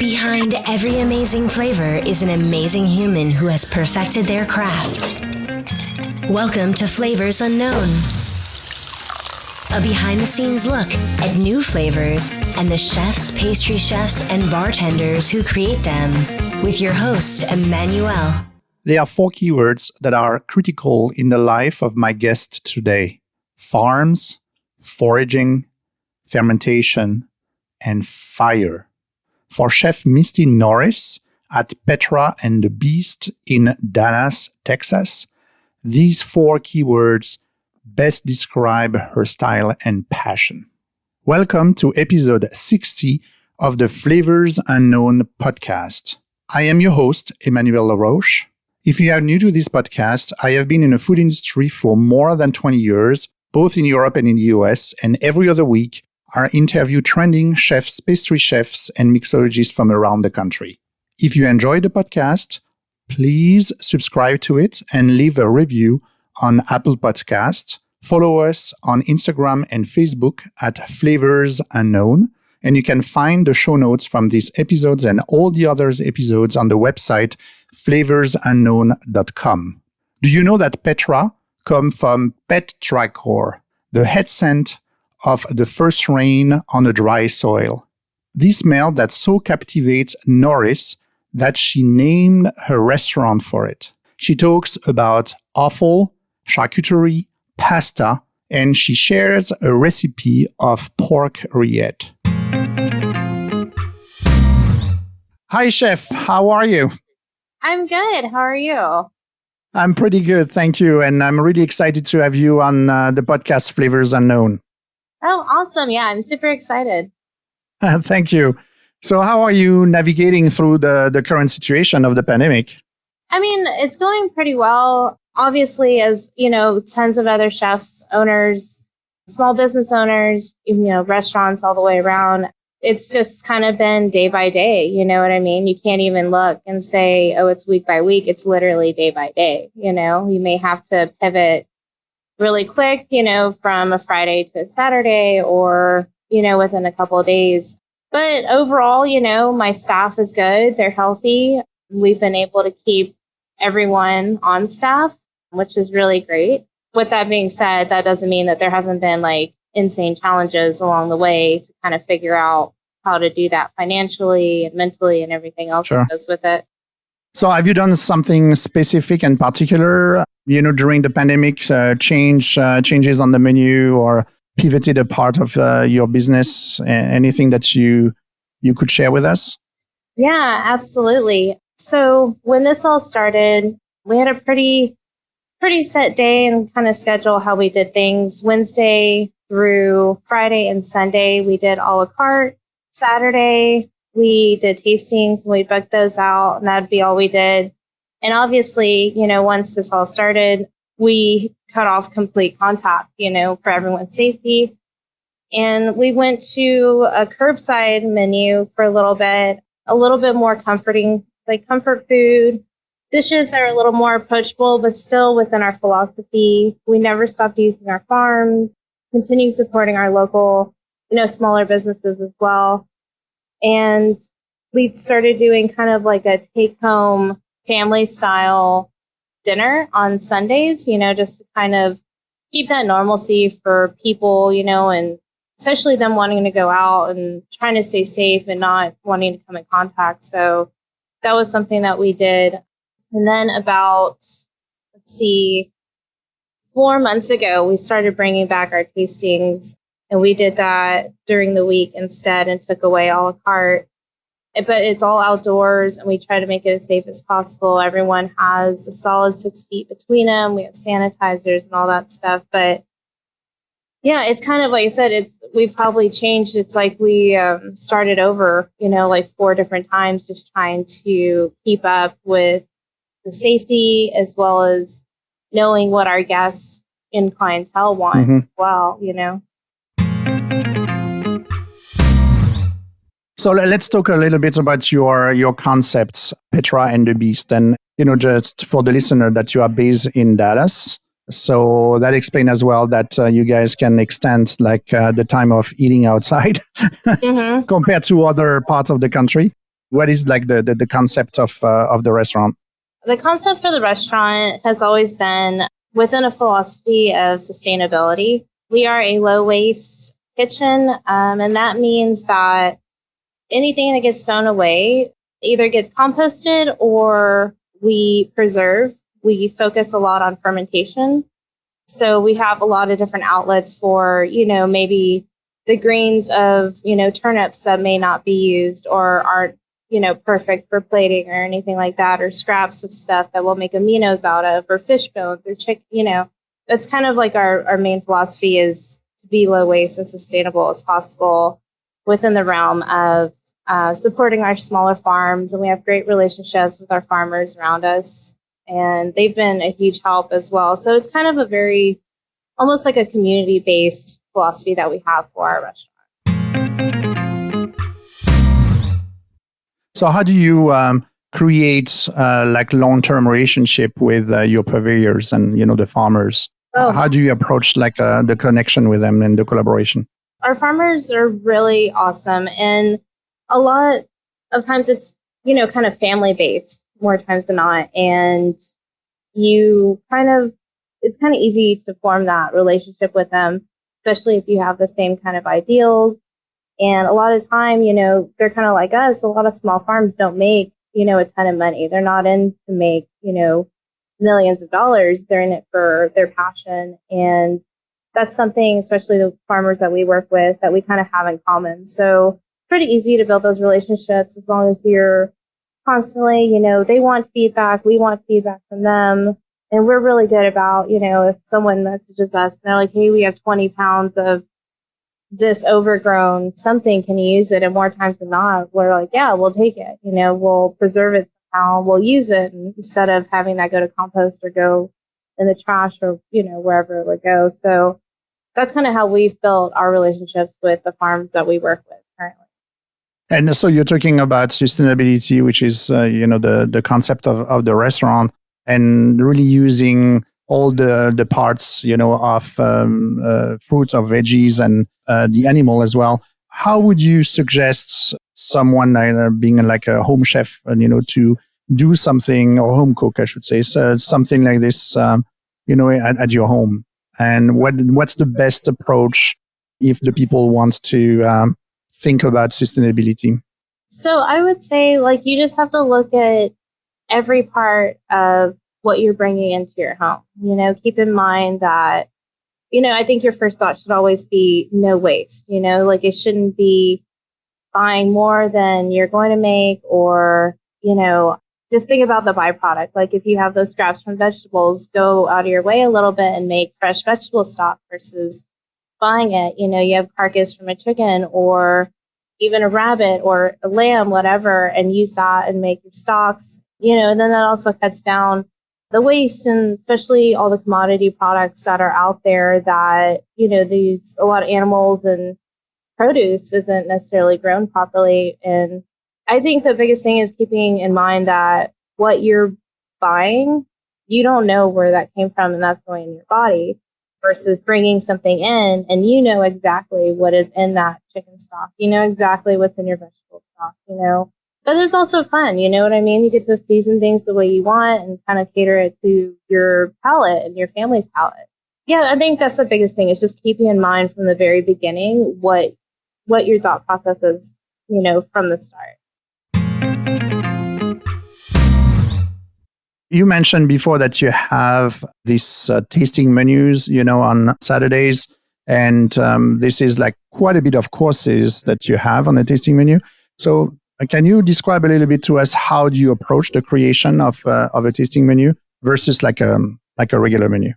Behind every amazing flavor is an amazing human who has perfected their craft. Welcome to Flavors Unknown, a behind-the-scenes look at new flavors and the chefs, pastry chefs, and bartenders who create them, with your host, Emmanuel. There are 4 keywords that are critical in the life of my guest today: farms, foraging, fermentation, and fire. For Chef Misti Norris at Petra and the Beast in Dallas, Texas, these 4 keywords best describe her style and passion. Welcome to episode 60 of the Flavors Unknown podcast. I am your host, Emmanuel LaRoche. If you are new to this podcast, I have been in the food industry for more than 20 years, both in Europe and in the US, and every other week, I interview trending chefs, pastry chefs, and mixologists from around the country. If you enjoy the podcast, please subscribe to it and leave a review on Apple Podcasts. Follow us on Instagram and Facebook at Flavors Unknown, and you can find the show notes from these episodes and all the other episodes on the website flavorsunknown.com. Do you know that Petra comes from Petra, the head scent of the first rain on a dry soil? This smell that so captivates Norris that she named her restaurant for it. She talks about offal, charcuterie, pasta, and she shares a recipe of pork rillette. Hi, Chef. How are you? I'm good. How are you? I'm pretty good, thank you. And I'm really excited to have you on the podcast Flavors Unknown. Oh, awesome. Yeah, I'm super excited. Thank you. So how are you navigating through the current situation of the pandemic? I mean, it's going pretty well. Obviously, as you know, tons of other chefs, owners, small business owners, restaurants all the way around. It's just kind of been day by day. You know what I mean? You can't even look and say, oh, it's week by week. It's literally day by day. You may have to pivot really quick, from a Friday to a Saturday or, within a couple of days. But overall, my staff is good. They're healthy. We've been able to keep everyone on staff, which is really great. With that being said, that doesn't mean that there hasn't been insane challenges along the way to kind of figure out how to do that financially and mentally and everything else that goes with it. So have you done something specific and particular, during the pandemic, changes on the menu or pivoted a part of your business? Anything that you could share with us? Yeah, absolutely. So when this all started, we had a pretty set day and kind of schedule how we did things. Wednesday through Friday and Sunday, we did a la carte. Saturday, we did tastings and we booked those out, and that'd be all we did. And obviously, once this all started, we cut off complete contact, for everyone's safety. And we went to a curbside menu for a little bit more comforting, like comfort food, dishes that are a little more approachable, but still within our philosophy. We never stopped using our farms, continue supporting our local, smaller businesses as well. And we started doing kind of like a take-home family style dinner on Sundays, just to kind of keep that normalcy for people, and especially them wanting to go out and trying to stay safe and not wanting to come in contact. So that was something that we did. And then about, 4 months ago, we started bringing back our tastings, and we did that during the week instead and took away a la carte. But it's all outdoors, and we try to make it as safe as possible. Everyone has a solid 6 feet between them. We have sanitizers and all that stuff. But yeah, it's kind of like I said, we've probably changed. It's like we started over, 4 different times, just trying to keep up with the safety as well as knowing what our guests and clientele want as well, So let's talk a little bit about your concepts, Petra and the Beast. And, just for the listener, that you are based in Dallas. So that explains as well that you guys can extend the time of eating outside compared to other parts of the country. What is like the concept of the restaurant? The concept for the restaurant has always been within a philosophy of sustainability. We are a low waste kitchen, and that means that anything that gets thrown away either gets composted or we preserve. We focus a lot on fermentation. So we have a lot of different outlets for, maybe the greens of, turnips that may not be used or aren't, perfect for plating or anything like that, or scraps of stuff that we'll make aminos out of, or fish bones or chicken, that's kind of like our main philosophy is to be low waste and sustainable as possible within the realm of supporting our smaller farms. And we have great relationships with our farmers around us. And they've been a huge help as well. So it's kind of a very, almost like a community-based philosophy that we have for our restaurant. So how do you create like long-term relationship with your purveyors and, the farmers? How do you approach like the connection with them and the collaboration? Our farmers are really awesome. And a lot of times it's, kind of family-based more times than not. And it's kind of easy to form that relationship with them, especially if you have the same kind of ideals. And a lot of time, they're kind of like us. A lot of small farms don't make, a ton of money. They're not in to make, millions of dollars. They're in it for their passion. And that's something, especially the farmers that we work with, that we kind of have in common. So it's pretty easy to build those relationships as long as you're constantly, they want feedback. We want feedback from them. And we're really good about, if someone messages us and they're like, hey, we have 20 pounds of this overgrown something, can you use it? And more times than not, we're like, yeah, we'll take it. We'll preserve it somehow. We'll use it instead of having that go to compost or go in the trash or, wherever it would go. So that's kind of how we've built our relationships with the farms that we work with currently. And so you're talking about sustainability, which is, the concept of the restaurant, and really using all the parts, of fruits or veggies and the animal as well. How would you suggest someone being like a home chef, to do something, or home cook, I should say, so something like this, at your home? And what's the best approach if the people want to think about sustainability? So I would say, you just have to look at every part of what you're bringing into your home. Keep in mind that, I think your first thought should always be no waste. It shouldn't be buying more than you're going to make, or, just think about the byproduct. Like if you have those scraps from vegetables, go out of your way a little bit and make fresh vegetable stock versus buying it. You have carcass from a chicken or even a rabbit or a lamb, whatever, and use that and make your stocks, and then that also cuts down the waste, and especially all the commodity products that are out there that, a lot of animals and produce isn't necessarily grown properly. And I think the biggest thing is keeping in mind that what you're buying, you don't know where that came from and that's going in your body, versus bringing something in and exactly what is in that chicken stock. Exactly what's in your vegetable stock, But there's also fun, you know what I mean? You get to season things the way you want and kind of cater it to your palate and your family's palate. Yeah, I think that's the biggest thing, is just keeping in mind from the very beginning what your thought process is, from the start. You mentioned before that you have these tasting menus, on Saturdays. And this is like quite a bit of courses that you have on the tasting menu. So can you describe a little bit to us, how do you approach the creation of a tasting menu versus like a regular menu?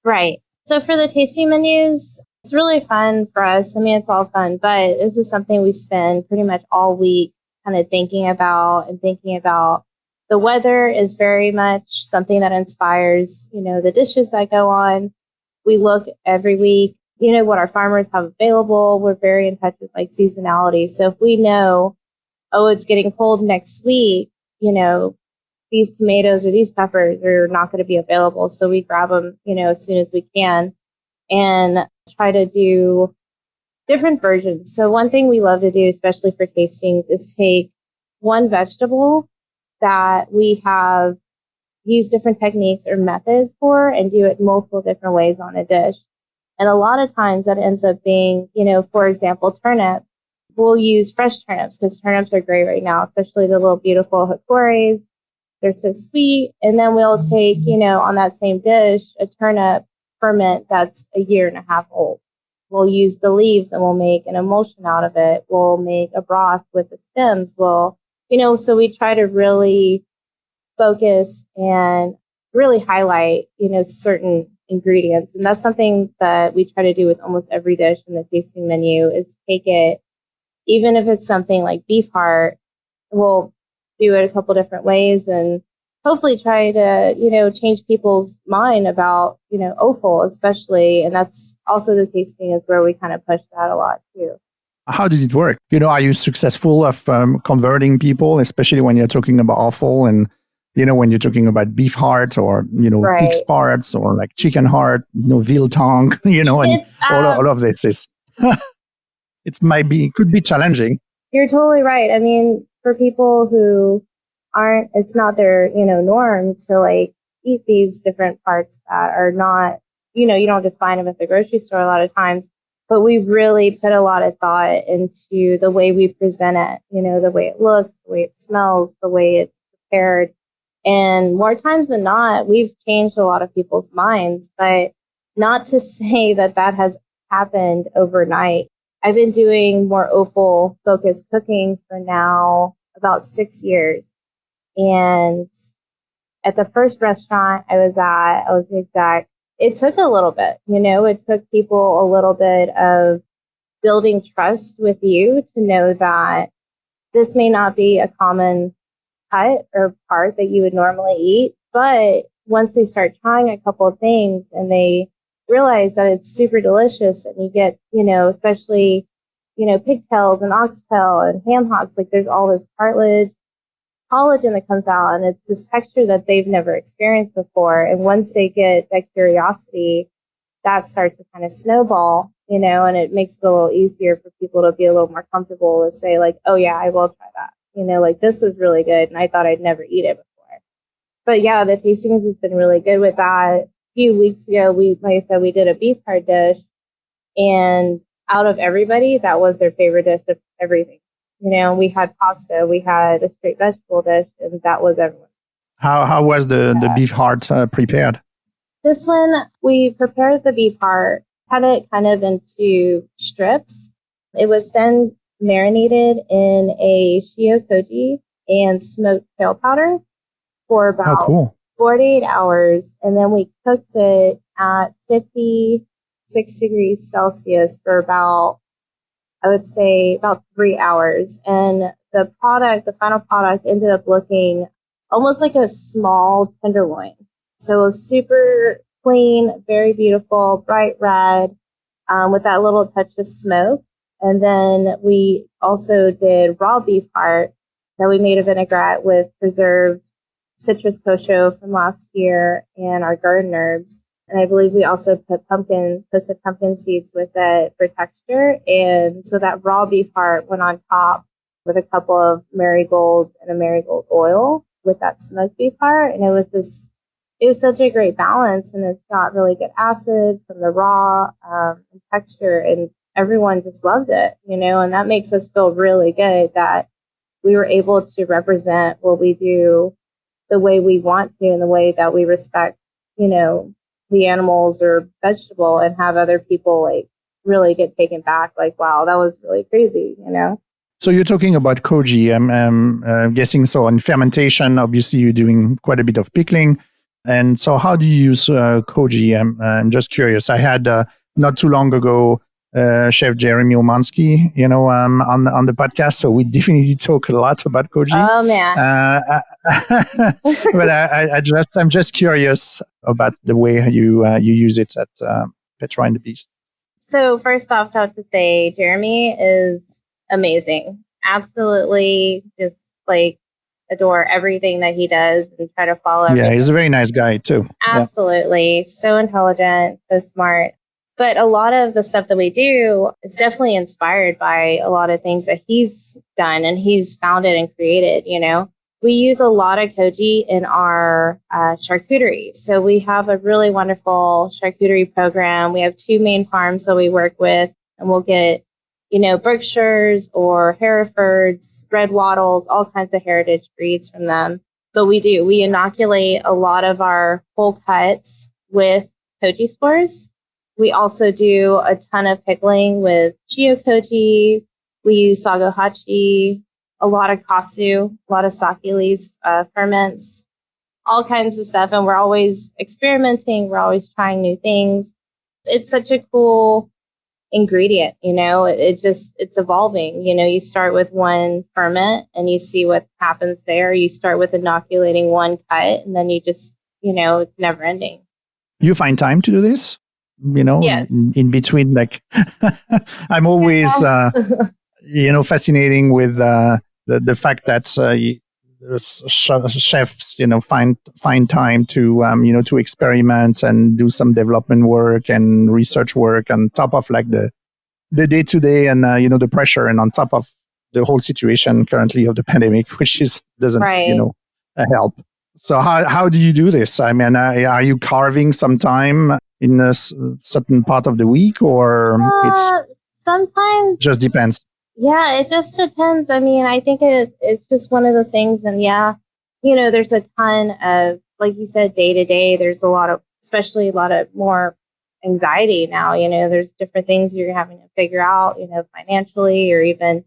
Right. So for the tasting menus, it's really fun for us. I mean, it's all fun, but this is something we spend pretty much all week kind of thinking about. The weather is very much something that inspires, the dishes that go on. We look every week, what our farmers have available. We're very in touch with seasonality. So if we know, it's getting cold next week, these tomatoes or these peppers are not going to be available. So we grab them, as soon as we can and try to do different versions. So one thing we love to do, especially for tastings, is take one vegetable that we have used different techniques or methods for and do it multiple different ways on a dish. And a lot of times that ends up being, for example, turnip. We'll use fresh turnips because turnips are great right now, especially the little beautiful hikores. They're so sweet. And then we'll take, on that same dish, a turnip ferment that's a year and a half old. We'll use the leaves and we'll make an emulsion out of it. We'll make a broth with the stems. So we try to really focus and really highlight, certain ingredients. And that's something that we try to do with almost every dish in the tasting menu is take it, even if it's something like beef heart, we'll do it a couple different ways and hopefully try to, change people's mind about, offal especially. And that's also the tasting is where we kind of push that a lot too. How does it work? Are you successful of converting people, especially when you're talking about offal and when you're talking about beef heart or, Right. pig's parts or like chicken heart, veal tongue, and all of this is, could be challenging. You're totally right. I mean, for people who it's not their, norm to like eat these different parts that are not, you don't just find them at the grocery store a lot of times, but we really put a lot of thought into the way we present it, the way it looks, the way it smells, the way it's prepared. And more times than not, we've changed a lot of people's minds, but not to say that has happened overnight. I've been doing more offal focused cooking for now about 6 years. And at the first restaurant I was the exec. It took a little bit, it took people a little bit of building trust with you to know that this may not be a common cut or part that you would normally eat. But once they start trying a couple of things and they realize that it's super delicious and you get, especially, pigtails and oxtail and ham hocks, like there's all this cartilage, collagen that comes out and it's this texture that they've never experienced before. And once they get that curiosity, that starts to kind of snowball, and it makes it a little easier for people to be a little more comfortable to say like, oh yeah, I will try that. Like this was really good and I thought I'd never eat it before. But yeah, the tastings has been really good with that. A few weeks ago, like I said, we did a beef heart dish and out of everybody, that was their favorite dish of everything. We had pasta, we had a straight vegetable dish, and that was everyone. How was the beef heart prepared? This one, we prepared the beef heart, cut it kind of into strips. It was then marinated in a shio koji and smoked kale powder for about 48 hours. And then we cooked it at 56 degrees Celsius for about 3 hours. And the final product ended up looking almost like a small tenderloin. So it was super clean, very beautiful, bright red, with that little touch of smoke. And then we also did raw beef heart that we made a vinaigrette with preserved citrus kosho from last year and our garden herbs. And I believe we also put toasted pumpkin seeds with it for texture. And so that raw beef heart went on top with a couple of marigolds and a marigold oil with that smoked beef heart. And it was such a great balance. And it's got really good acid from the raw and texture. And everyone just loved it, and that makes us feel really good that we were able to represent what we do the way we want to and the way that we respect, the animals or vegetable and have other people like really get taken back. Like, wow, that was really crazy, So you're talking about koji. I'm guessing so. In fermentation, obviously you're doing quite a bit of pickling. And so how do you use koji? I'm just curious. I had not too long ago Chef Jeremy Omansky, on the podcast. So we definitely talk a lot about koji. Oh man! But I'm just curious about the way you use it at Petra and the Beast. So first off, I have to say Jeremy is amazing. Absolutely, just like adore everything that he does and try to follow. Yeah, he's a very nice guy too. Absolutely, so intelligent, so smart. But a lot of the stuff that we do is definitely inspired by a lot of things that he's done and he's founded and created, you know. We use a lot of koji in our charcuterie. So we have a really wonderful charcuterie program. We have 2 main farms that we work with, and we'll get, you know, Berkshires or Herefords, Red Wattles, all kinds of heritage breeds from them. But we inoculate a lot of our whole cuts with koji spores. We also do a ton of pickling with Chio koji. We use sagohachi, a lot of kasu, a lot of sake leaves, ferments, all kinds of stuff. And we're always experimenting. We're always trying new things. It's such a cool ingredient, you know, it's evolving. You know, you start with one ferment and you see what happens there. You start with inoculating one cut and then you just, you know, it's never ending. You find time to do this? You know, yes. in between, like, I'm always, you know, fascinating with the fact that chefs, you know, find time to, you know, to experiment and do some development work and research work on top of like the day-to-day and, you know, the pressure, and on top of the whole situation currently of the pandemic, which doesn't, right. You know, help. So how do you do this? I mean, are you carving some time in a certain part of the week, or it's sometimes just depends? Yeah, it just depends. I mean, I think it's just one of those things. And yeah, you know, there's a ton of, like you said, day to day, there's especially a lot of more anxiety now. You know, there's different things you're having to figure out, you know, financially or even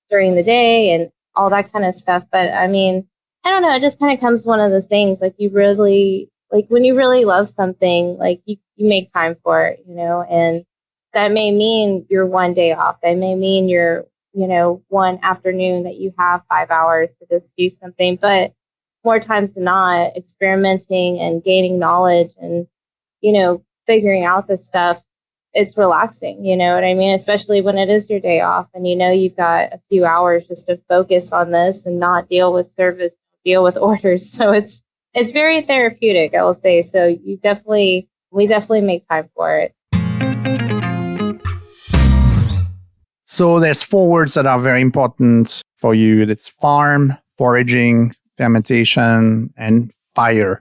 during the day and all that kind of stuff. But I mean, I don't know, it just kind of comes one of those things. Like when you really love something, like you make time for it, you know, and that may mean you're one day off. That may mean you're, you know, one afternoon that you have 5 hours to just do something. But more times than not, experimenting and gaining knowledge and, you know, figuring out this stuff, it's relaxing. You know what I mean? Especially when it is your day off and, you know, you've got a few hours just to focus on this and not deal with service, deal with orders. So it's very therapeutic, I will say. So we definitely make time for it. So there's 4 words that are very important for you. That's farm, foraging, fermentation, and fire.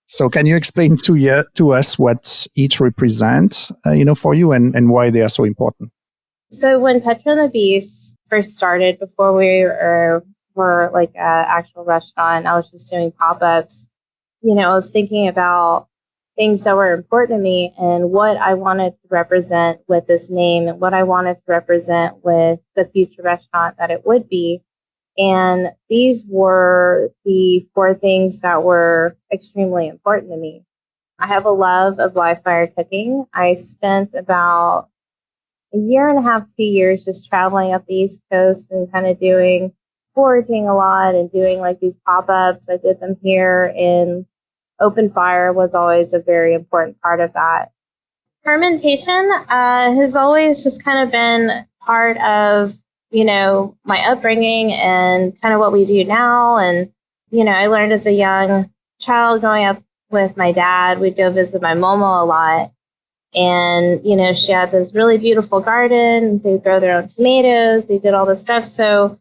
So can you explain to us what each represents, you know, for you and why they are so important? So when Petra and the Beast first started, before we were like an actual restaurant, I was just doing pop-ups. You know, I was thinking about things that were important to me and what I wanted to represent with this name and what I wanted to represent with the future restaurant that it would be. And these were the 4 things that were extremely important to me. I have a love of live fire cooking. I spent about a year and a half, 2 years just traveling up the East Coast and kind of doing foraging a lot and doing like these pop-ups. I did them here in open fire was always a very important part of that. Fermentation has always just kind of been part of, you know, my upbringing and kind of what we do now. And, you know, I learned as a young child growing up with my dad. We'd go visit my Momo a lot. And, you know, she had this really beautiful garden. They grow their own tomatoes. They did all this stuff. So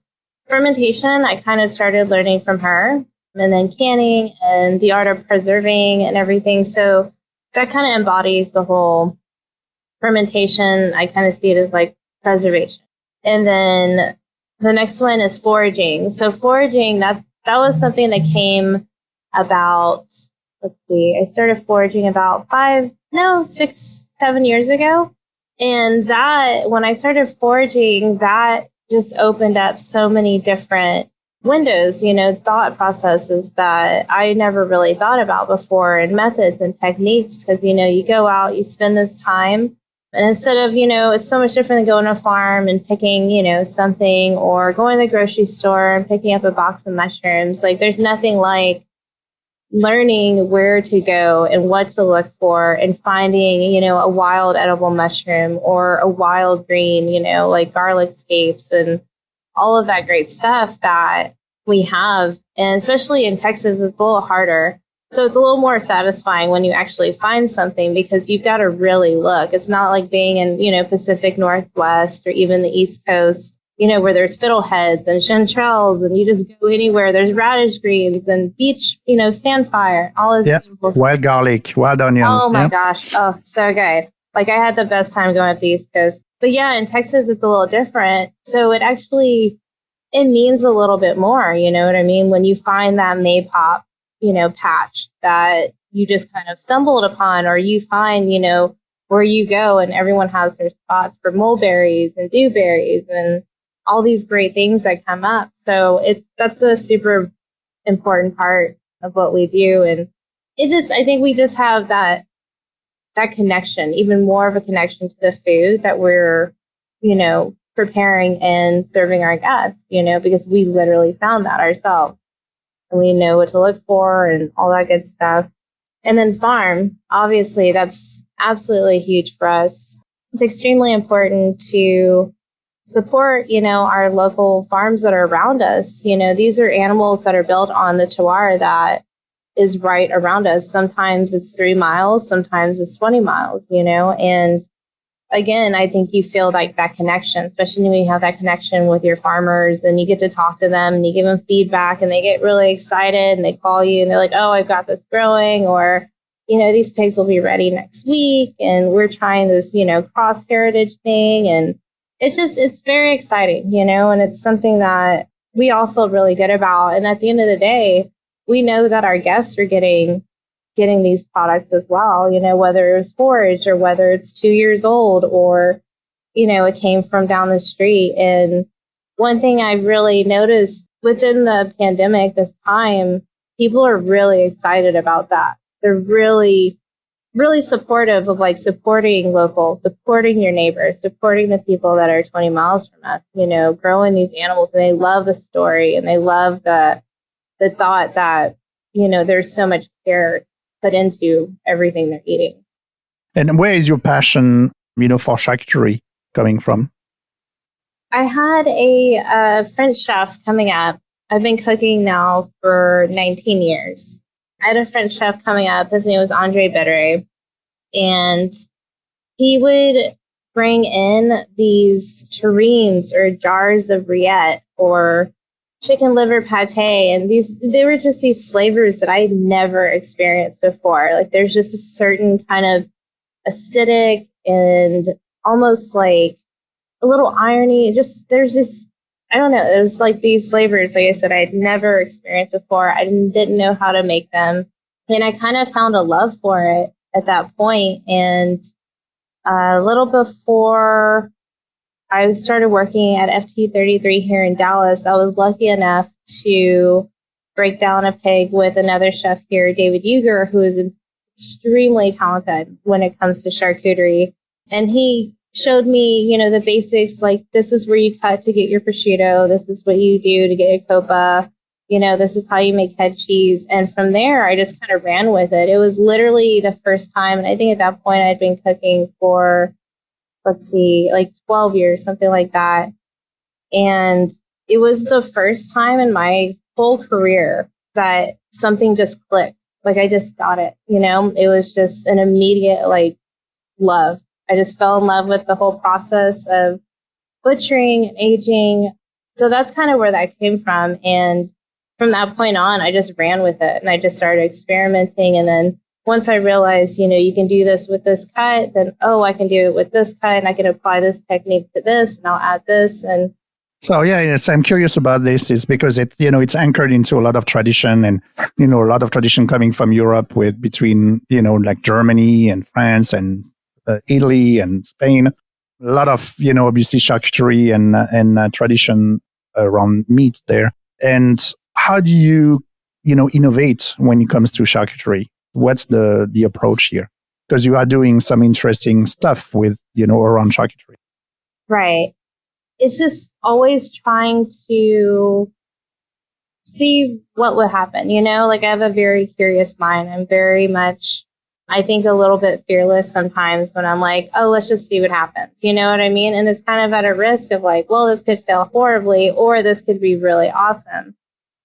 fermentation, I kind of started learning from her. And then canning and the art of preserving and everything. So that kind of embodies the whole fermentation. I kind of see it as like preservation. And then the next one is foraging. So foraging, that was something that came about, I started foraging about 6, 7 years ago. And that, when I started foraging, that just opened up so many different windows, you know, thought processes that I never really thought about before, and methods and techniques. Because, you know, you go out, you spend this time, and instead of, you know, it's so much different than going to a farm and picking, you know, something, or going to the grocery store and picking up a box of mushrooms. Like, there's nothing like learning where to go and what to look for and finding, you know, a wild edible mushroom or a wild green, you know, like garlic scapes and all of that great stuff that we have. And especially in Texas, it's a little harder. So it's a little more satisfying when you actually find something because you've got to really look. It's not like being in, Pacific Northwest or even the East Coast, where there's fiddleheads and chanterelles and you just go anywhere. There's radish greens and beach, stand-fire, all this beautiful stuff. Wild garlic, wild onions. Oh my gosh. Oh, so good. Like I had the best time going up the East Coast. But yeah, in Texas, it's a little different. So it means a little bit more, you know what I mean? When you find that maypop, patch that you just kind of stumbled upon, or you find, where you go and everyone has their spots for mulberries and dewberries and all these great things that come up. So that's a super important part of what we do. And I think we just have that connection, even more of a connection to the food that we're, preparing and serving our guests, because we literally found that ourselves. And we know what to look for and all that good stuff. And then farm, obviously, that's absolutely huge for us. It's extremely important to support, our local farms that are around us. These are animals that are built on the terroir that is right around us. Sometimes it's 3 miles, sometimes it's 20 miles, and again, I think you feel like that connection, especially when you have that connection with your farmers and you get to talk to them and you give them feedback and they get really excited and they call you and they're like, oh, I've got this growing, or, these pigs will be ready next week. And we're trying this, cross heritage thing. And it's very exciting, and it's something that we all feel really good about. And at the end of the day, we know that our guests are getting these products as well, whether it's foraged or whether it's 2 years old or, it came from down the street. And one thing I've really noticed within the pandemic this time, people are really excited about that. They're really, really supportive of supporting local, supporting your neighbors, supporting the people that are 20 miles from us, growing these animals. And they love the story and they love the thought that, there's so much care put into everything they're eating. And where is your passion, for charcuterie coming from? I had a French chef coming up. I've been cooking now for 19 years. I had a French chef coming up. His name was Andre Bedere. And he would bring in these terrines or jars of rillette or chicken liver pate, and they were just these flavors that I had never experienced before. There's just a certain kind of acidic and almost like a little irony. There's this, I don't know, it was these flavors, like I said, I had never experienced before. I didn't know how to make them. And I kind of found a love for it at that point. And a little before I started working at FT33 here in Dallas, I was lucky enough to break down a pig with another chef here, David Uger, who is extremely talented when it comes to charcuterie. And he showed me, the basics, this is where you cut to get your prosciutto. This is what you do to get your copa. This is how you make head cheese. And from there, I just kind of ran with it. It was literally the first time. And I think at that point I'd been cooking for 12 years, something like that. And it was the first time in my whole career that something just clicked. I just got it, it was just an immediate, love. I just fell in love with the whole process of butchering and aging. So that's kind of where that came from. And from that point on, I just ran with it and I just started experimenting. And then once I realized, you can do this with this cut, then, I can do it with this cut and I can apply this technique to this and I'll add this. And so, yes, I'm curious about this is because it's anchored into a lot of tradition and, a lot of tradition coming from Europe between, Germany and France and Italy and Spain. A lot of, obviously charcuterie and tradition around meat there. And how do you, innovate when it comes to charcuterie? What's the approach here? Because you are doing some interesting stuff with, around charcuterie. Right. It's just always trying to see what would happen, I have a very curious mind. I'm very much, I think, a little bit fearless sometimes when I'm like, let's just see what happens. You know what I mean? And it's kind of at a risk of well, this could fail horribly or this could be really awesome.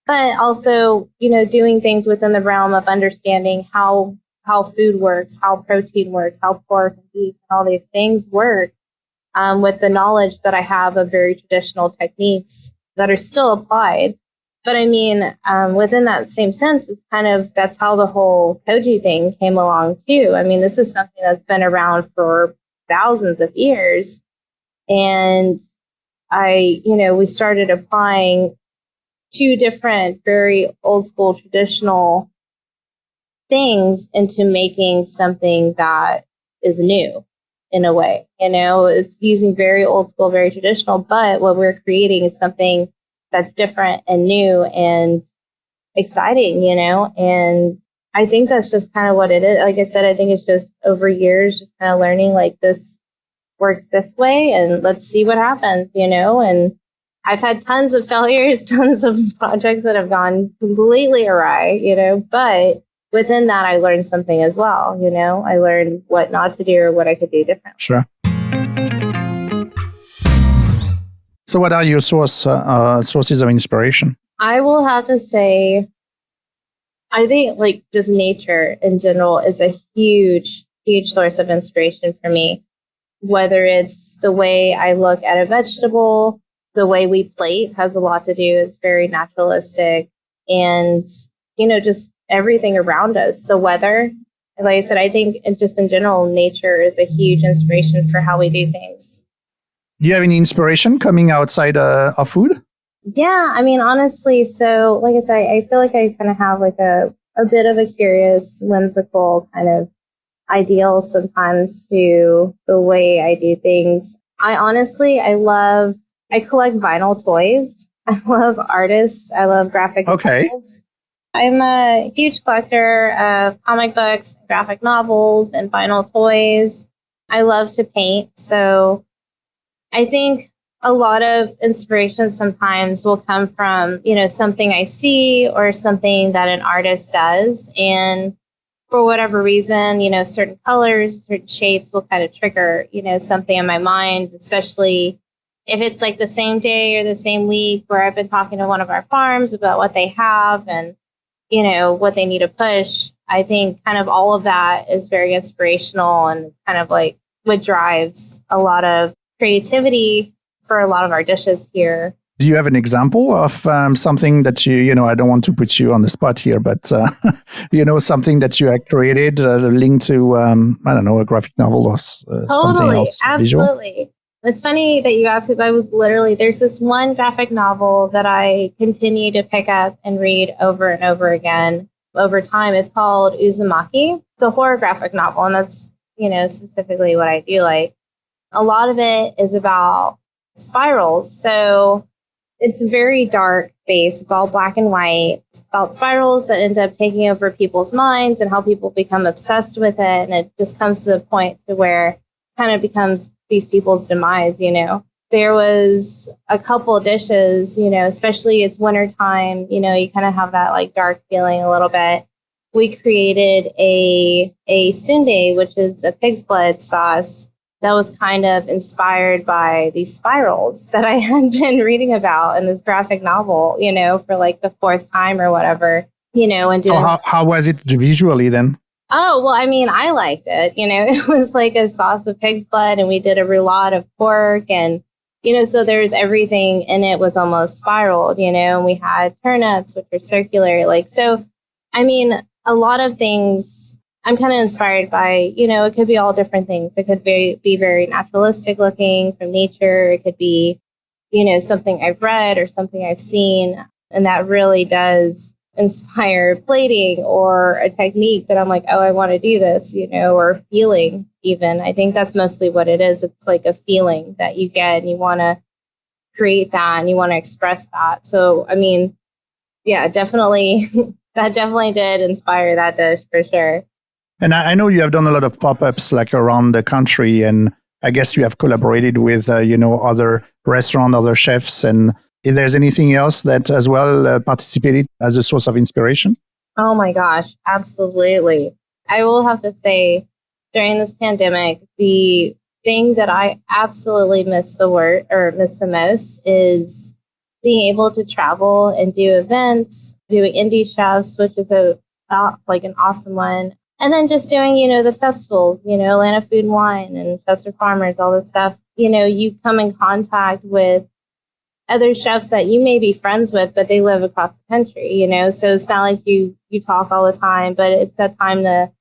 but also, doing things within the realm of understanding how food works, how protein works, how pork and beef and all these things work, with the knowledge that I have of very traditional techniques that are still applied. But I mean, within that same sense, it's that's how the whole koji thing came along too. I mean, this is something that's been around for thousands of years. And we started applying two different, very old school traditional things into making something that is new in a way. It's using very old school, very traditional, but what we're creating is something that's different and new and exciting, and I think that's just kind of what it is. Like I said, I think it's just over years, just kind of learning like this works this way and let's see what happens, and I've had tons of failures, tons of projects that have gone completely awry, but within that, I learned something as well. I learned what not to do or what I could do differently. Sure. So what are your sources of inspiration? I will have to say, I think like just nature in general is a huge, huge source of inspiration for me. Whether it's the way I look at a vegetable, the way we plate has a lot to do. It's very naturalistic, and, just everything around us, the weather. Like I said, I think just in general, nature is a huge inspiration for how we do things. Do you have any inspiration coming outside of food? Yeah, I mean, honestly, so like I said, I feel like I kind of have like a bit of a curious, whimsical kind of ideal sometimes to the way I do things. I collect vinyl toys. I love artists. I love graphic novels. I'm a huge collector of comic books, graphic novels, and vinyl toys. I love to paint, so I think a lot of inspiration sometimes will come from, something I see or something that an artist does. And for whatever reason, certain colors, certain shapes will kind of trigger, something in my mind, especially if it's like the same day or the same week where I've been talking to one of our farms about what they have and, what they need to push. I think kind of all of that is very inspirational and kind of like what drives a lot of creativity for a lot of our dishes here. Do you have an example of something that I don't want to put you on the spot here, but, something that you have created linked to, I don't know, a graphic novel or something else? Absolutely. Visual? It's funny that you ask, because there's this one graphic novel that I continue to pick up and read over and over again over time. It's called Uzumaki. It's a horror graphic novel, and that's, specifically what I do like. A lot of it is about spirals. So it's very dark base. It's all black and white. It's about spirals that end up taking over people's minds and how people become obsessed with it. And it just comes to the point to where it kind of becomes these people's demise, There was a couple dishes, especially it's wintertime, you kind of have that like dark feeling a little bit. We created a sundae, which is a pig's blood sauce that was kind of inspired by these spirals that I had been reading about in this graphic novel, for like the fourth time or whatever, and doing. So how was it visually then? Oh, well, I mean, I liked it. It was like a sauce of pig's blood, and we did a roulade of pork, and, so there's everything in it was almost spiraled, and we had turnips, which are circular. So, I mean, a lot of things I'm kind of inspired by, it could be all different things. It could be very naturalistic looking from nature. It could be, something I've read or something I've seen. And that really does inspire plating or a technique that I'm like, oh, I want to do this, or a feeling even. I think that's mostly what it is. It's like a feeling that you get and you want to create that and you want to express that. So, I mean, yeah, definitely, that definitely did inspire that dish for sure. And I know you have done a lot of pop-ups like around the country, and I guess you have collaborated with, other restaurants, other chefs. And if there's anything else that as well participated as a source of inspiration? Oh my gosh, absolutely. I will have to say, during this pandemic, the thing that I absolutely miss the most is being able to travel and do events, doing indie chefs, which is like an awesome one. And then just doing, the festivals, Atlanta Food and Wine and Chefs for Farmers, all this stuff. You come in contact with other chefs that you may be friends with, but they live across the country, So it's not like you talk all the time, but it's that time to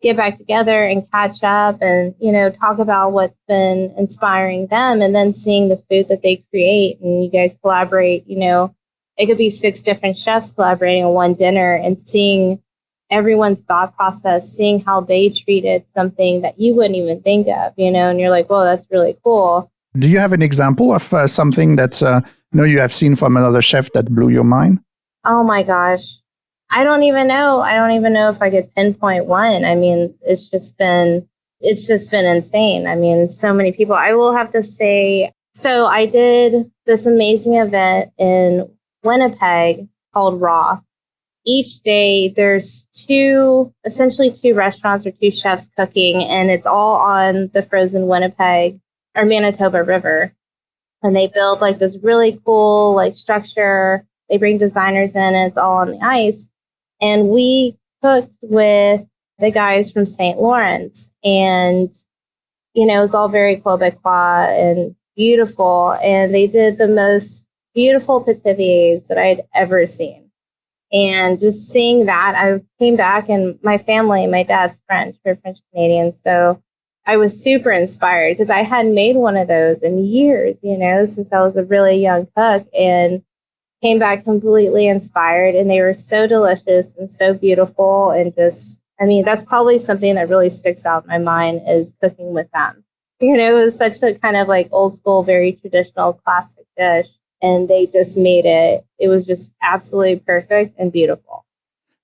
get back together and catch up and, talk about what's been inspiring them, and then seeing the food that they create and you guys collaborate, it could be 6 different chefs collaborating on one dinner and seeing everyone's thought process, seeing how they treated something that you wouldn't even think of, and you're like, whoa, that's really cool. Do you have an example of something that you have seen from another chef that blew your mind? Oh my gosh. I don't even know. I don't even know if I could pinpoint one. I mean, it's just been insane. I mean, so many people. I will have to say, so I did this amazing event in Winnipeg called Raw. Each day there's essentially two restaurants or 2 chefs cooking, and it's all on the frozen Winnipeg or Manitoba River. And they build like this really cool like structure. They bring designers in, and it's all on the ice. And we cooked with the guys from St. Lawrence, and, it's all very Quebecois and beautiful. And they did the most beautiful petiviers that I'd ever seen. And just seeing that, I came back, and my family, my dad's French, we're French Canadian. So I was super inspired because I hadn't made one of those in years, since I was a really young cook, and came back completely inspired, and they were so delicious and so beautiful. And that's probably something that really sticks out in my mind is cooking with them. It was such a kind of like old school, very traditional, classic dish. And they just made it. It was just absolutely perfect and beautiful.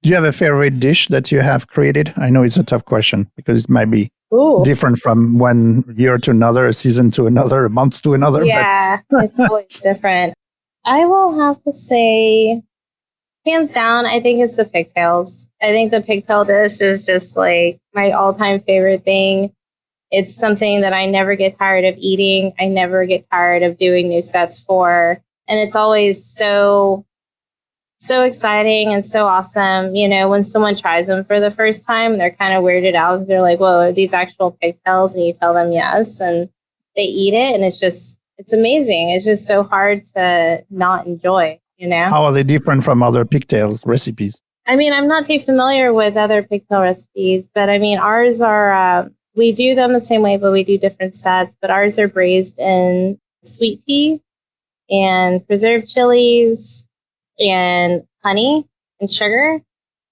Do you have a favorite dish that you have created? I know it's a tough question because it might be different from one year to another, a season to another, a month to another. Yeah, it's always different. I will have to say, hands down, I think it's the pigtails. I think the pigtail dish is just like my all-time favorite thing. It's something that I never get tired of eating. I never get tired of doing new sets for. And it's always so exciting and so awesome. When someone tries them for the first time, they're kind of weirded out because they're like, whoa, are these actual pigtails? And you tell them yes. And they eat it. And it's amazing. It's just so hard to not enjoy, How are they different from other pigtails recipes? I mean, I'm not too familiar with other pigtail recipes, but I mean, ours are, we do them the same way, but we do different sets. But ours are braised in sweet tea and preserved chilies and honey and sugar.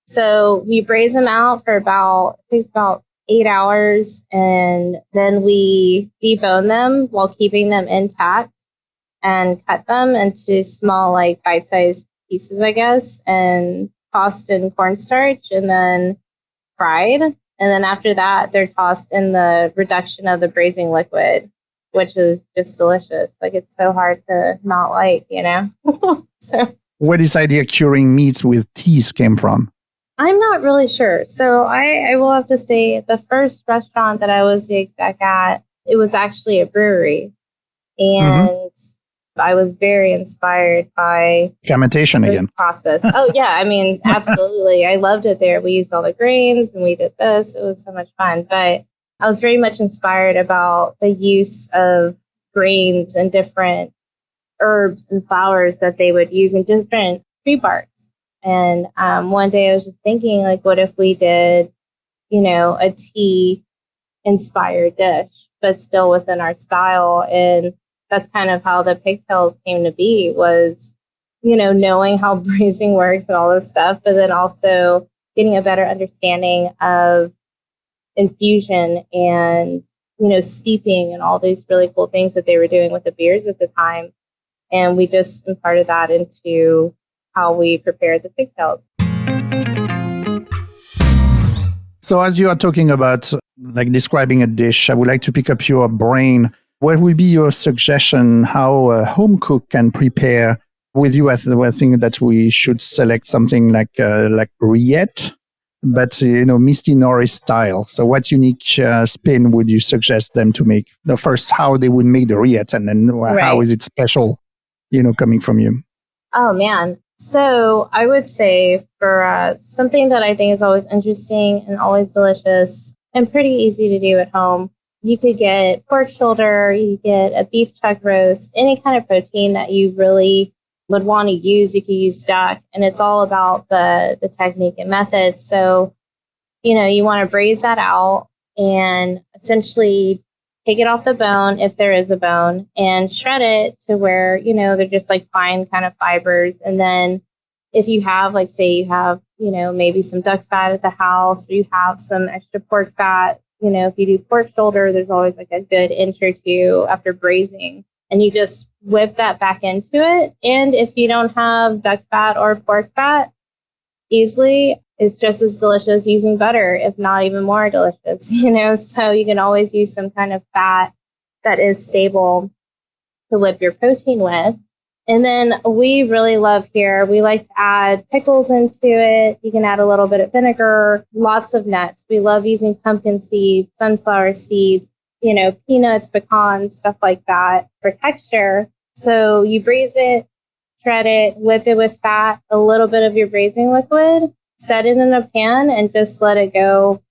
So we braise them out for about 8 hours, and then we debone them while keeping them intact and cut them into small, like bite-sized pieces, I guess, and tossed in cornstarch and then fried. And then after that, they're tossed in the reduction of the braising liquid, which is just delicious. Like, it's so hard to not like, So where this idea of curing meats with teas came from? I'm not really sure. So I will have to say the first restaurant that I was the exec at, it was actually a brewery. And I was very inspired by fermentation again process. Oh yeah. I mean, absolutely. I loved it there. We used all the grains and we did this. It was so much fun. But I was very much inspired about the use of grains and different herbs and flowers that they would use in different tree barks. And one day I was just thinking, like, what if we did, a tea-inspired dish, but still within our style? And that's kind of how the pigtails came to be, was, knowing how braising works and all this stuff, but then also getting a better understanding of infusion and, steeping and all these really cool things that they were doing with the beers at the time. And we just imparted that into how we prepared the pigtails. So as you are talking about like describing a dish, I would like to pick up your brain. What would be your suggestion how a home cook can prepare with you? I think that we should select something like rillette, but Misti Norris style. So what unique spin would you suggest them to make? First, how they would make the rillette, and then how is it special, coming from you? Oh, man. So I would say for something that I think is always interesting and always delicious and pretty easy to do at home, you could get pork shoulder, you could get a beef chuck roast, any kind of protein that you really would want to use. You could use duck, and it's all about the technique and method. So, you want to braise that out and essentially take it off the bone if there is a bone and shred it to where, they're just like fine kind of fibers. And then if you have, like, say you have, maybe some duck fat at the house, or you have some extra pork fat, if you do pork shoulder, there's always like a good inch or two after braising. And you just whip that back into it. And if you don't have duck fat or pork fat easily, it's just as delicious using butter, if not even more delicious, So you can always use some kind of fat that is stable to whip your protein with. And then we really love here, we like to add pickles into it. You can add a little bit of vinegar, lots of nuts. We love using pumpkin seeds, sunflower seeds, peanuts, pecans, stuff like that for texture. So you braise it, shred it, whip it with fat, a little bit of your braising liquid, set it in a pan and just let it go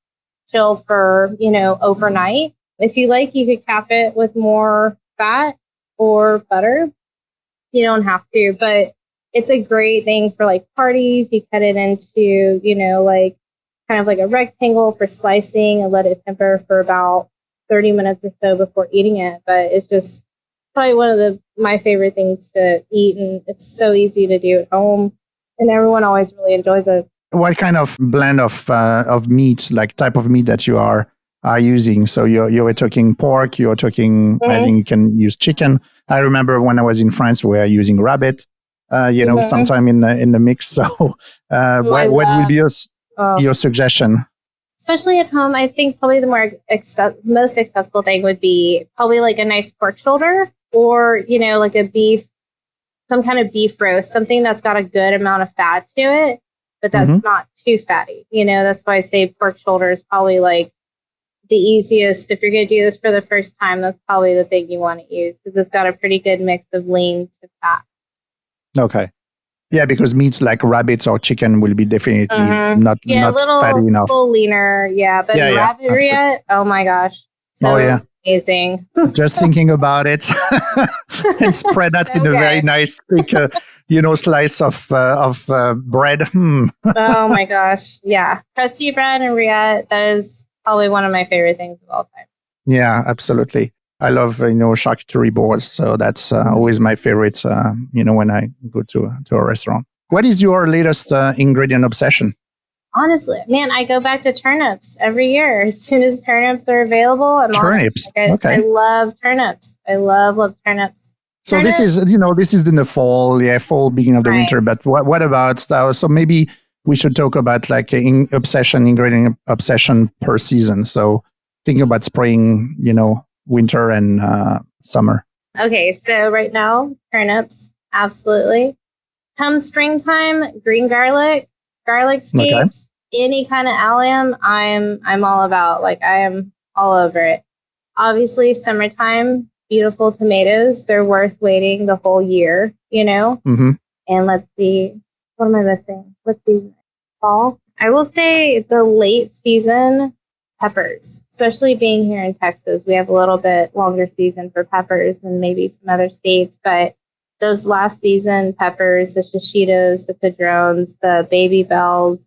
chill for, overnight. If you like, you could cap it with more fat or butter. You don't have to, but it's a great thing for like parties. You cut it into, like kind of like a rectangle for slicing and let it temper for about 30 minutes or so before eating it. But it's just probably one of my favorite things to eat, and it's so easy to do at home, and everyone always really enjoys it. What kind of blend of meat, like type of meat that you are using? So you were talking pork, you're talking, I think you can use chicken. I remember when I was in France, we were using rabbit, sometime in the mix. So what will be your suggestion? Especially at home, I think probably the most accessible thing would be probably like a nice pork shoulder, or, like some kind of beef roast, something that's got a good amount of fat to it, but that's not too fatty. That's why I say pork shoulder is probably like the easiest. If you're going to do this for the first time, that's probably the thing you want to use, because it's got a pretty good mix of lean to fat. Okay. Yeah, because meats like rabbits or chicken will be definitely not fatty enough. A little leaner, but rabbit rillette, oh my gosh. So amazing. Just thinking about it, and spread that in a very nice thick, slice of bread. Oh my gosh. Yeah. Crusty bread and rillette, that is probably one of my favorite things of all time. Yeah, absolutely. I love, charcuterie boards. So that's always my favorite, when I go to a restaurant. What is your latest ingredient obsession? Honestly, man, I go back to turnips every year. As soon as turnips are available, I'm turnips. I love turnips. I love turnips. So this is in the fall, beginning of the winter. But what about so maybe we should talk about like ingredient obsession per season. So thinking about spring, winter and summer. Okay, so right now, turnips, absolutely. Come springtime, green garlic scapes, any kind of allium, I'm all about. Like, I am all over it. Obviously, summertime, beautiful tomatoes. They're worth waiting the whole year, And let's see, what am I missing? Let's see, fall. I will say the late season peppers, especially being here in Texas. We have a little bit longer season for peppers than maybe some other states, but those last season peppers, the shishitos, the padrones, the baby bells,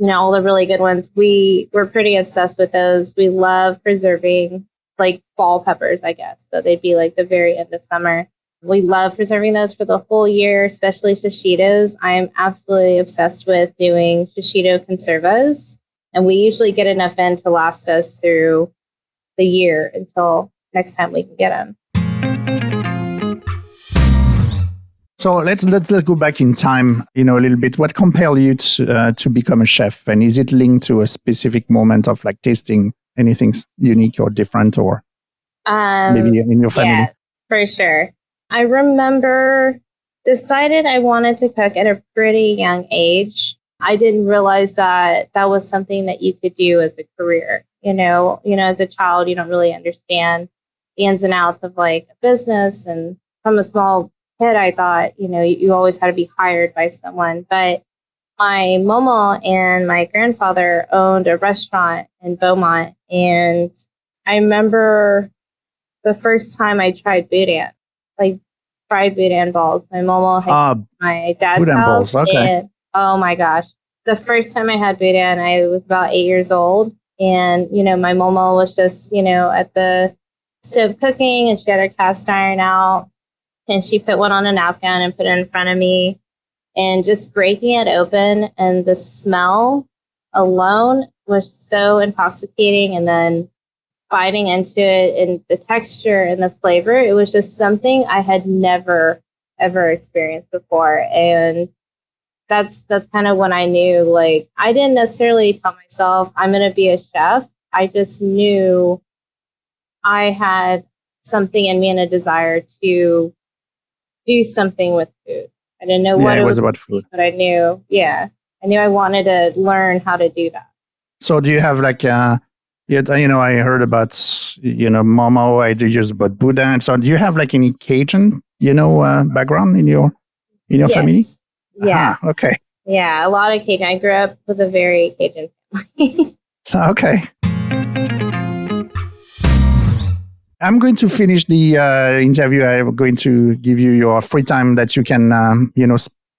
all the really good ones. We're pretty obsessed with those. We love preserving like fall peppers, I guess. So they'd be like the very end of summer. We love preserving those for the whole year, especially shishitos. I'm absolutely obsessed with doing shishito conservas. And we usually get enough in to last us through the year until next time we can get them. So let's go back in time, a little bit. What compelled you to become a chef? And is it linked to a specific moment of like tasting anything unique or different, or maybe in your family? Yeah, for sure. I remember decided I wanted to cook at a pretty young age. I didn't realize that was something that you could do as a career. As a child, you don't really understand the ins and outs of like a business, and from a small kid, I thought, you always had to be hired by someone. But my mama and my grandfather owned a restaurant in Beaumont. And I remember the first time I tried boudin, like fried boudin balls. My mama had my dad's boudin house. balls, okay. And oh my gosh. The first time I had boudin, I was about 8 years old. And, my mama was just, at the stove cooking, and she had her cast iron out. And she put one on a napkin and put it in front of me. And just breaking it open, and the smell alone was so intoxicating. And then biting into it, and the texture and the flavor, it was just something I had never, ever experienced before. And that's kind of when I knew, like, I didn't necessarily tell myself I'm going to be a chef. I just knew I had something in me and a desire to do something with food. I didn't know what it it was about food, but I knew I wanted to learn how to do that. So do you have like I heard about momo, I do use about boudin. So do you have like any Cajun background in your family? Yeah. Okay. Yeah, a lot of Cajun. I grew up with a very Cajun family. Okay. I'm going to finish the interview. I'm going to give you your free time that you can,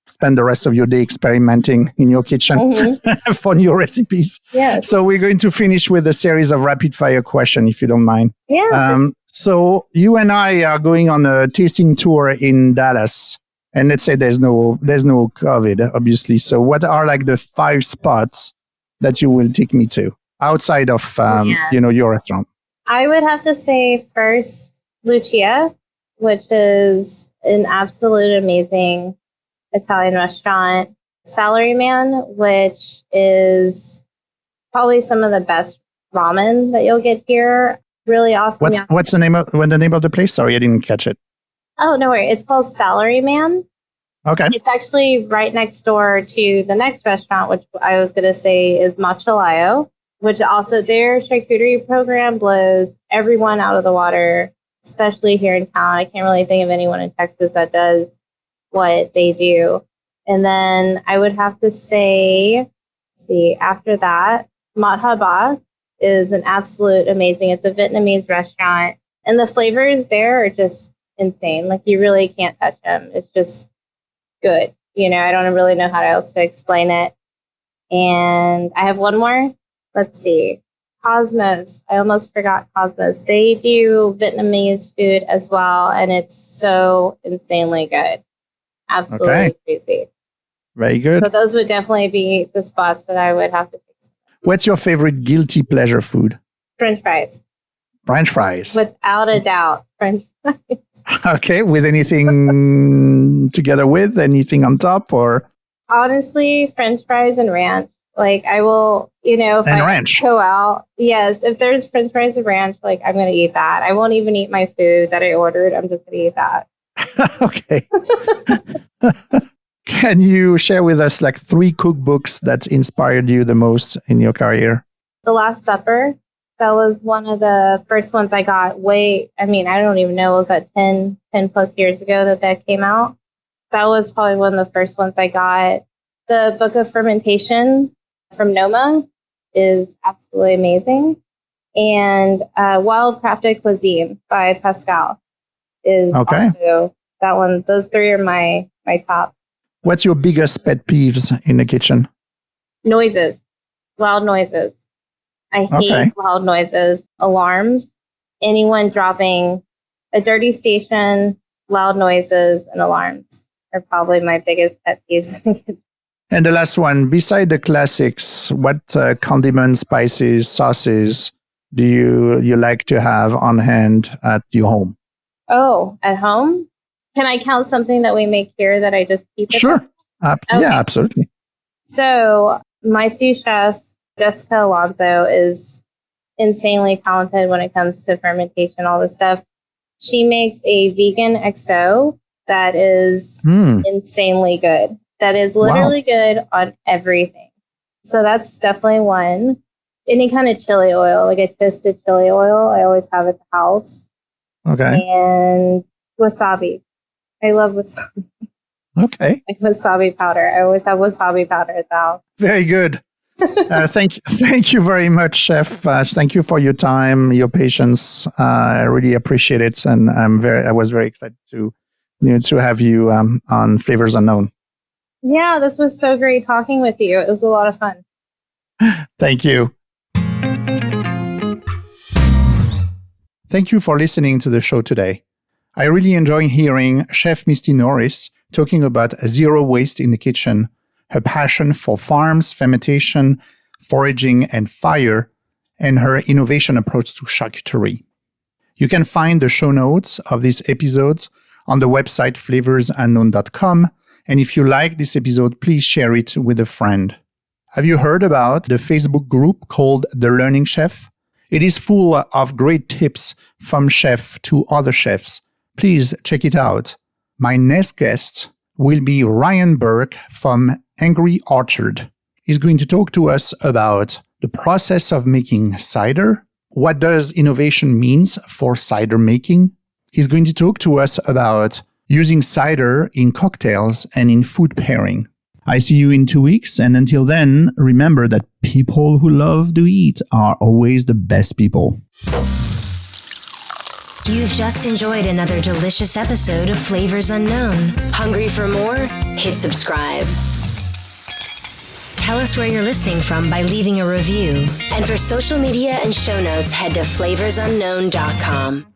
spend the rest of your day experimenting in your kitchen for new recipes. Yeah. So we're going to finish with a series of rapid fire questions, if you don't mind. Yeah. So you and I are going on a tasting tour in Dallas, and let's say there's no COVID, obviously. So what are like the 5 spots that you will take me to outside of your restaurant? I would have to say first Lucia, which is an absolute amazing Italian restaurant. Salaryman, which is probably some of the best ramen that you'll get here. Really awesome. What's the name of the place? Sorry, I didn't catch it. Oh, no worries. It's called Salaryman. Okay. It's actually right next door to the next restaurant, which I was going to say is Maciolaio, which also their charcuterie program blows everyone out of the water, especially here in town. I can't really think of anyone in Texas that does what they do. And then I would have to say, after that, Mat Haba is an absolute amazing. It's a Vietnamese restaurant, and the flavors there are just insane. Like, you really can't touch them. It's just good. I don't really know how else to explain it. And I have one more. Let's see. Cosmos. I almost forgot Cosmos. They do Vietnamese food as well, and it's so insanely good. Absolutely crazy. Very good. So those would definitely be the spots that I would have to take. What's your favorite guilty pleasure food? French fries. French fries. Without a doubt. French fries. Okay. With anything together with? Anything on top or? Honestly, French fries and ranch. Like, I will, if I ranch. Go out, yes, if there's French fries and ranch, like, I'm going to eat that. I won't even eat my food that I ordered. I'm just going to eat that. Okay. Can you share with us like 3 cookbooks that inspired you the most in your career? The Last Supper. That was one of the first ones I got I don't even know, was that 10 plus years ago that came out? That was probably one of the first ones I got. The Book of Fermentation from Noma is absolutely amazing. And Wild Crafted Cuisine by Pascal is also that one. Those 3 are my top. What's your biggest pet peeves in the kitchen? Noises. Loud noises. I hate loud noises. Alarms. Anyone dropping a dirty station, loud noises, and alarms are probably my biggest pet peeves. And the last one, beside the classics, what condiments, spices, sauces do you like to have on hand at your home? Oh, at home? Can I count something that we make here that I just keep? Sure. Yeah, absolutely. So my sous chef, Jessica Alonso, is insanely talented when it comes to fermentation, all this stuff. She makes a vegan XO that is insanely good. That is literally good on everything. So that's definitely one. Any kind of chili oil, like a toasted chili oil, I always have at the house. Okay. And wasabi. I love wasabi. Okay. Like wasabi powder. I always have wasabi powder at the house. Very good. Thank you very much, Chef. Thank you for your time, your patience. I really appreciate it, and I was very excited to have you on Flavors Unknown. Yeah, this was so great talking with you. It was a lot of fun. Thank you. Thank you for listening to the show today. I really enjoy hearing Chef Misti Norris talking about zero waste in the kitchen, her passion for farms, fermentation, foraging, and fire, and her innovation approach to charcuterie. You can find the show notes of these episodes on the website flavorsunknown.com, and if you like this episode, please share it with a friend. Have you heard about the Facebook group called The Learning Chef? It is full of great tips from chef to other chefs. Please check it out. My next guest will be Ryan Burke from Angry Orchard. He's going to talk to us about the process of making cider. What does innovation means for cider making? He's going to talk to us about using cider in cocktails and in food pairing. I see you in 2 weeks, and until then, remember that people who love to eat are always the best people. You've just enjoyed another delicious episode of Flavors Unknown. Hungry for more? Hit subscribe. Tell us where you're listening from by leaving a review. And for social media and show notes, head to flavorsunknown.com.